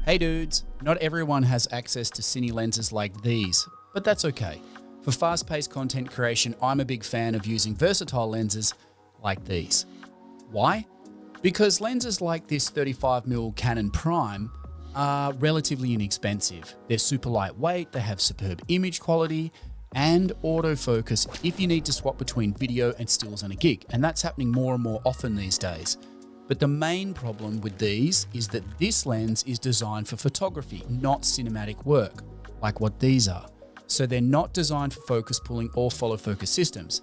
Hey dudes, not everyone has access to Cine lenses like these, but that's okay. For fast-paced content creation, I'm a big fan of using versatile lenses like these. Why? Because lenses like this 35mm Canon Prime are relatively inexpensive. They're super lightweight, they have superb image quality, and autofocus if you need to swap between video and stills on a gig, and that's happening more and more often these days. But the main problem with these is that this lens is designed for photography, not cinematic work, like what these are. So they're not designed for focus pulling or follow focus systems.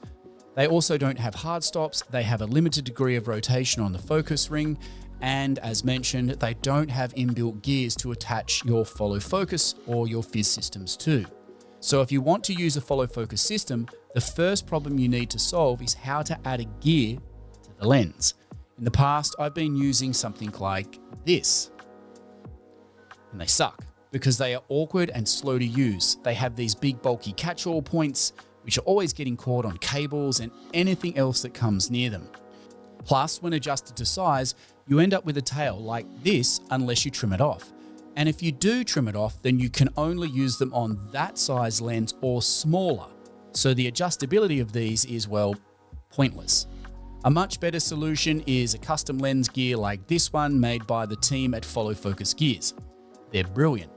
They also don't have hard stops, they have a limited degree of rotation on the focus ring, and as mentioned, they don't have inbuilt gears to attach your follow focus or your fizz systems to. So if you want to use a follow focus system, the first problem you need to solve is how to add a gear to the lens. In the past, I've been using something like this, and they suck because they are awkward and slow to use. They have these big bulky catch-all points, which are always getting caught on cables and anything else that comes near them. Plus, when adjusted to size, you end up with a tail like this unless you trim it off. And if you do trim it off, then you can only use them on that size lens or smaller. So the adjustability of these is, well, pointless. A much better solution is a custom lens gear like this one made by the team at FollowFocusGears. They're brilliant.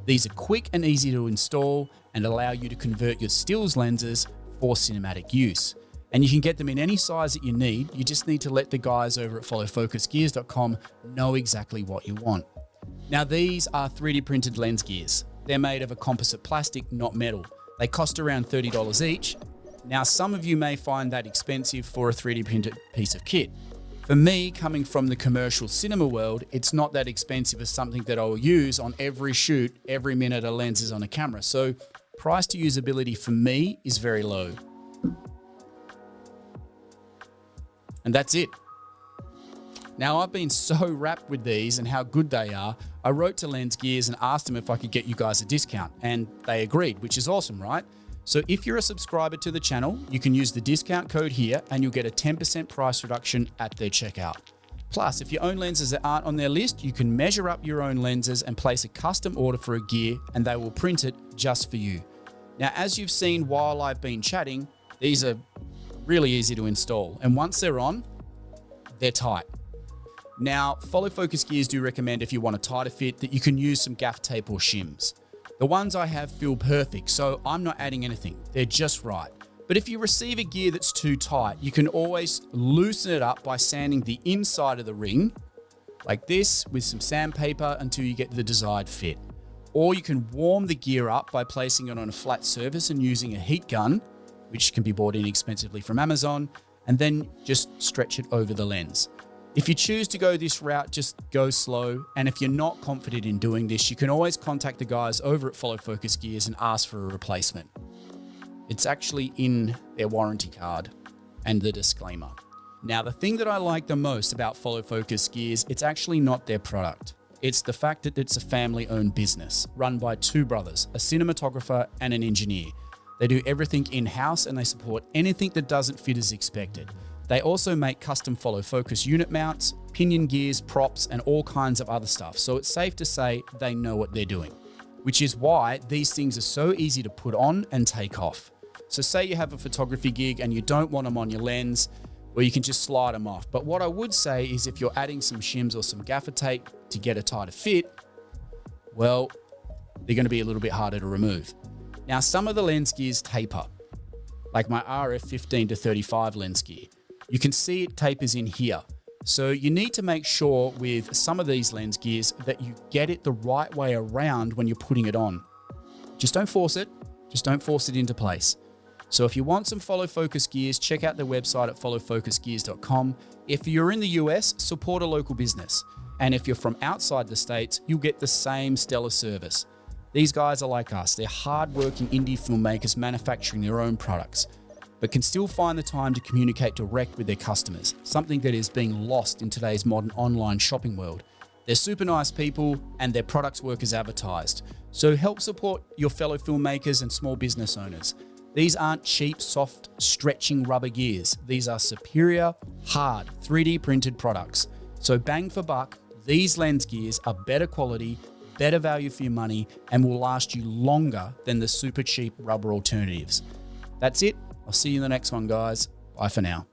These are quick and easy to install and allow you to convert your stills lenses for cinematic use. And you can get them in any size that you need. You just need to let the guys over at FollowFocusGears.com know exactly what you want. Now these are 3D printed lens gears. They're made of a composite plastic, not metal. They cost around $30 each. Now, some of you may find that expensive for a 3D printed piece of kit. For me, coming from the commercial cinema world, it's not that expensive as something that I'll use on every shoot, every minute a lens is on a camera. So price to usability for me is very low. And that's it. Now, I've been so wrapped with these and how good they are, I wrote to Lens Gears and asked them if I could get you guys a discount, and they agreed, which is awesome, right? So if you're a subscriber to the channel, you can use the discount code here and you'll get a 10% price reduction at their checkout. Plus, if you own lenses that aren't on their list, you can measure up your own lenses and place a custom order for a gear and they will print it just for you. Now, as you've seen while I've been chatting, these are really easy to install. And once they're on, they're tight. Now, FollowFocusGears do recommend if you want a tighter fit that you can use some gaff tape or shims. The ones I have feel perfect, so I'm not adding anything. They're just right. But if you receive a gear that's too tight, you can always loosen it up by sanding the inside of the ring, like this, with some sandpaper until you get the desired fit. Or you can warm the gear up by placing it on a flat surface and using a heat gun, which can be bought inexpensively from Amazon, and then just stretch it over the lens. If you choose to go this route, just go slow. And if you're not confident in doing this, you can always contact the guys over at FollowFocusGears and ask for a replacement. It's actually in their warranty card and the disclaimer. Now, the thing that I like the most about FollowFocusGears, it's actually not their product. It's the fact that it's a family-owned business run by two brothers, a cinematographer and an engineer. They do everything in-house and they support anything that doesn't fit as expected. They also make custom follow focus unit mounts, pinion gears, props, and all kinds of other stuff. So it's safe to say they know what they're doing, which is why these things are so easy to put on and take off. So say you have a photography gig and you don't want them on your lens, well, you can just slide them off. But what I would say is if you're adding some shims or some gaffer tape to get a tighter fit, well, they're going to be a little bit harder to remove. Now, some of the lens gears taper, like my RF 15 to 35 lens gear. You can see it tapers in here. So you need to make sure with some of these lens gears that you get it the right way around when you're putting it on. Just don't force it. Just don't force it into place. So if you want some follow focus gears, check out their website at followfocusgears.com. If you're in the US, support a local business. And if you're from outside the States, you'll get the same stellar service. These guys are like us. They're hardworking indie filmmakers manufacturing their own products, but can still find the time to communicate direct with their customers, something that is being lost in today's modern online shopping world. They're super nice people and their products work as advertised. So help support your fellow filmmakers and small business owners. These aren't cheap, soft, stretching rubber gears. These are superior, hard, 3D printed products. So bang for buck, these lens gears are better quality, better value for your money, and will last you longer than the super cheap rubber alternatives. That's it. I'll see you in the next one, guys. Bye for now.